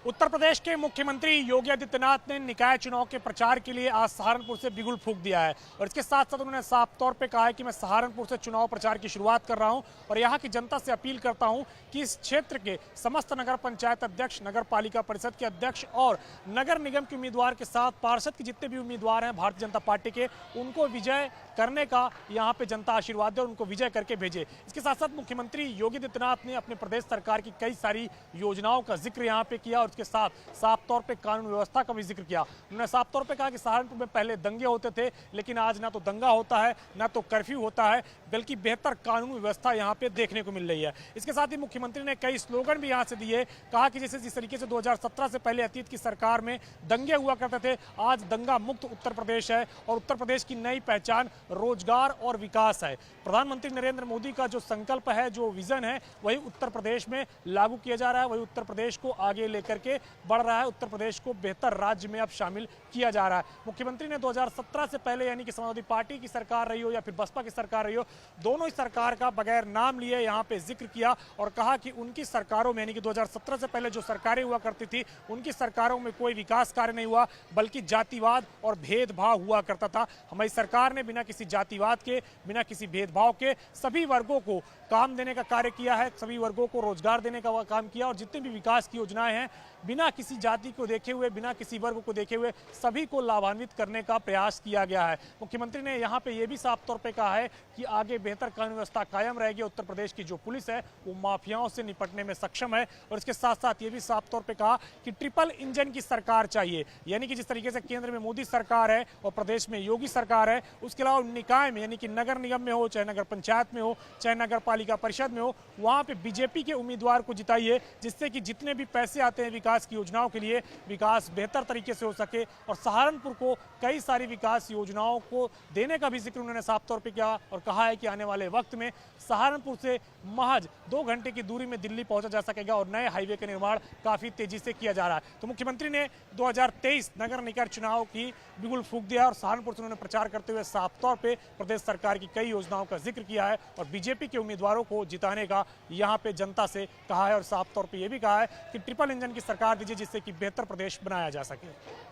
उत्तर प्रदेश के मुख्यमंत्री योगी आदित्यनाथ ने निकाय चुनाव के प्रचार के लिए आज सहारनपुर से बिगुल फूंक दिया है और इसके साथ साथ उन्होंने साफ तौर पे कहा है कि मैं सहारनपुर से चुनाव प्रचार की शुरुआत कर रहा हूं और यहां की जनता से अपील करता हूं कि इस क्षेत्र के समस्त नगर पंचायत अध्यक्ष, नगर पालिका परिषद के अध्यक्ष और नगर निगम के उम्मीदवार के साथ पार्षद के जितने भी उम्मीदवार हैं भारतीय जनता पार्टी के, उनको विजय करने का यहाँ पे जनता आशीर्वाद दे और उनको विजय करके भेजे। इसके साथ साथ मुख्यमंत्री योगी आदित्यनाथ ने अपने प्रदेश सरकार की कई सारी योजनाओं का जिक्र यहाँ पे किया और उसके साथ साफ तौर पे कानून व्यवस्था का भी जिक्र किया। उन्होंने साफ तौर पे कहा कि सहारनपुर में पहले दंगे होते थे, लेकिन आज ना तो दंगा होता है, ना तो कर्फ्यू होता है, बल्कि बेहतर कानून व्यवस्था यहाँ पे देखने को मिल रही है। इसके साथ ही मुख्यमंत्री ने कई स्लोगन भी यहाँ से दिए, कहा कि जैसे जिस तरीके से 2017 से पहले अतीत की सरकार में दंगे हुआ करते थे, आज दंगा मुक्त उत्तर प्रदेश है और उत्तर प्रदेश की नई पहचान रोजगार और विकास है। प्रधानमंत्री नरेंद्र मोदी का जो संकल्प है, जो विजन है, वही उत्तर प्रदेश में लागू किया जा रहा है, वही उत्तर प्रदेश को आगे लेकर के बढ़ रहा है, उत्तर प्रदेश को बेहतर राज्य में अब शामिल किया जा रहा है। मुख्यमंत्री ने 2017 से पहले यानी कि समाजवादी पार्टी की सरकार रही हो या फिर बसपा की सरकार रही हो, दोनों ही सरकार का बगैर नाम लिए यहाँ पे जिक्र किया और कहा कि उनकी सरकारों में यानी कि 2017 से पहले जो सरकारें हुआ करती थी, उनकी सरकारों में कोई विकास कार्य नहीं हुआ, बल्कि जातिवाद और भेदभाव हुआ करता था। हमारी सरकार ने बिना किसी जातिवाद के, बिना किसी भेदभाव के सभी वर्गों को काम देने का कार्य किया है, सभी वर्गों को रोजगार देने का काम किया और जितनी भी विकास की योजनाएं हैं, बिना किसी जाति को देखे हुए, बिना किसी वर्ग को देखे हुए सभी को लाभान्वित करने का प्रयास किया गया है। मुख्यमंत्री ने यहाँ पे ये भी साफ तौर पे कहा है कि आगे बेहतर कानून व्यवस्था कायम रहेगी। उत्तर प्रदेश की जो पुलिस है वो माफियाओं से निपटने में सक्षम है और इसके साथ साथ ये भी साफ तौर पे कहा कि ट्रिपल इंजन की सरकार चाहिए, यानी कि जिस तरीके से केंद्र में मोदी सरकार है और प्रदेश में योगी सरकार है, उसके अलावा निकाय में यानी कि नगर निगम में हो, चाहे नगर पंचायत में हो, चाहे नगर पालिका परिषद में हो, वहां पे बीजेपी के उम्मीदवार को जिताइए, जिससे कि जितने भी पैसे आते हैं विकास की योजनाओं के लिए, विकास बेहतर तरीके से हो सके और सहारनपुर को कई सारी विकास योजनाओं को देने का भी जिक्र उन्होंने साफ तौर पे किया और कहा है कि आने वाले वक्त में सहारनपुर से महज 2 घंटे की दूरी में दिल्ली पहुंचा जा सकेगा और नए हाईवे का निर्माण काफी तेजी से किया जा रहा है। तो मुख्यमंत्री ने 2023 नगर निकाय चुनाव की बिगुल फूंक दिया और सहारनपुर से उन्होंने प्रचार करते हुए साफ तौर पे प्रदेश सरकार की कई योजनाओं का जिक्र किया है और बीजेपी के उम्मीदवारों को जिताने का यहाँ पे जनता से कहा है और साफ तौर पे ये भी कहा है कि ट्रिपल इंजन की सरकार दीजिए, जिससे कि बेहतर प्रदेश बनाया जा सके।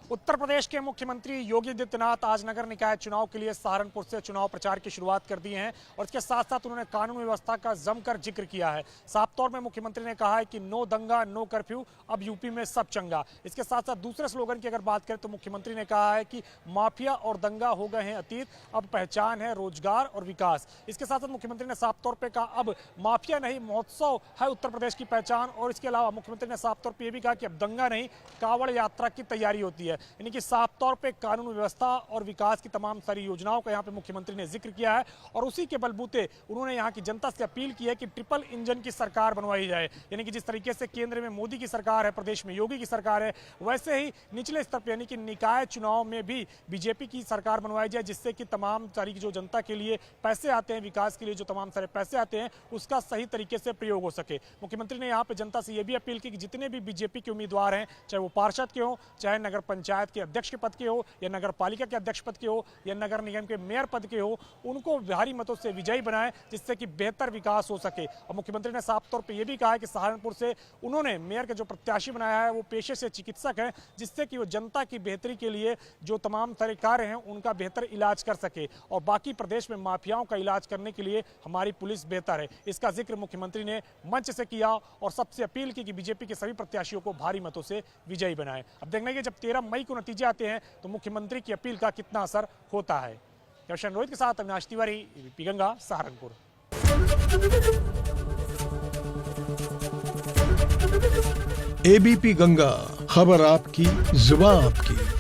उत्तर प्रदेश के मुख्यमंत्री योगी आदित्यनाथ आज नगर निकाय चुनाव के लिए सहारनपुर से चुनाव प्रचार की शुरुआत कर दी है और इसके साथ साथ उन्होंने कानून व्यवस्था का जमकर जिक्र किया है। साफ तौर में मुख्यमंत्री ने कहा है कि नो दंगा नो कर्फ्यू, अब यूपी में सब चंगा। इसके साथ साथ दूसरे स्लोगन की अगर बात करें तो मुख्यमंत्री ने कहा है कि माफिया और दंगा हो गए हैं अतीत, अब पहचान है रोजगार और विकास। इसके साथ साथ मुख्यमंत्री ने साफ तौर पर कहा अब माफिया नहीं महोत्सव है उत्तर प्रदेश की पहचान और इसके अलावा मुख्यमंत्री ने साफ तौर पर यह भी कहा कि अब दंगा नहीं, कांवड़ यात्रा की तैयारी होती है, यानी कि साफ तौर पे कानून व्यवस्था और विकास की तमाम सारी योजनाओं का यहाँ पे मुख्यमंत्री ने जिक्र किया है और उसी के बलबूते उन्होंने यहाँ की जनता से अपील की है कि ट्रिपल इंजन की सरकार बनवाई जाए, यानी कि जिस तरीके से केंद्र में मोदी की सरकार है, प्रदेश में योगी की सरकार है, वैसे ही निचले स्तर पर यानी कि निकाय चुनाव में भी बीजेपी की सरकार बनवाई जाए, जिससे कि तमाम सारी जो जनता के लिए पैसे आते हैं, विकास के लिए जो तमाम सारे पैसे आते हैं, उसका सही तरीके से प्रयोग हो सके। मुख्यमंत्री ने यहाँ पे जनता से यह भी अपील की कि जितने भी बीजेपी के उम्मीदवार हैं, चाहे वो पार्षद के हो, चाहे नगर पंचायत के अध्यक्ष के पद के हो या नगर पालिका के अध्यक्ष पद के हो या नगर निगम के मेयर पद के हो, उनको भारी मतों से विजयी बनाएं, जिससे कि बेहतर विकास हो सके। और मुख्यमंत्री ने साफ तौर पे ये भी कहा है कि सहारनपुर से उन्होंने मेयर के जो प्रत्याशी बनाया है वो पेशे से चिकित्सक हैं, जिससे कि वो जनता की बेहतरी के लिए जो तमाम सारे कार्य हैं उनका बेहतर इलाज कर सके और बाकी प्रदेश में माफियाओं का इलाज करने के लिए हमारी पुलिस बेहतर है। इसका जिक्र मुख्यमंत्री ने मंच से किया और सबसे अपील की कि बीजेपी के सभी प्रत्याशियों को भारी मतों से विजयी बनाएं। अब देखना है जब 13 मई को नतीजे आते हैं तो मुख्यमंत्री की अपील का कितना असर होता है। दर्शन रोहित के साथ अविनाश तिवारी, एबीपी गंगा, सहारनपुर। एबीपी गंगा, खबर आपकी, जुबान आपकी।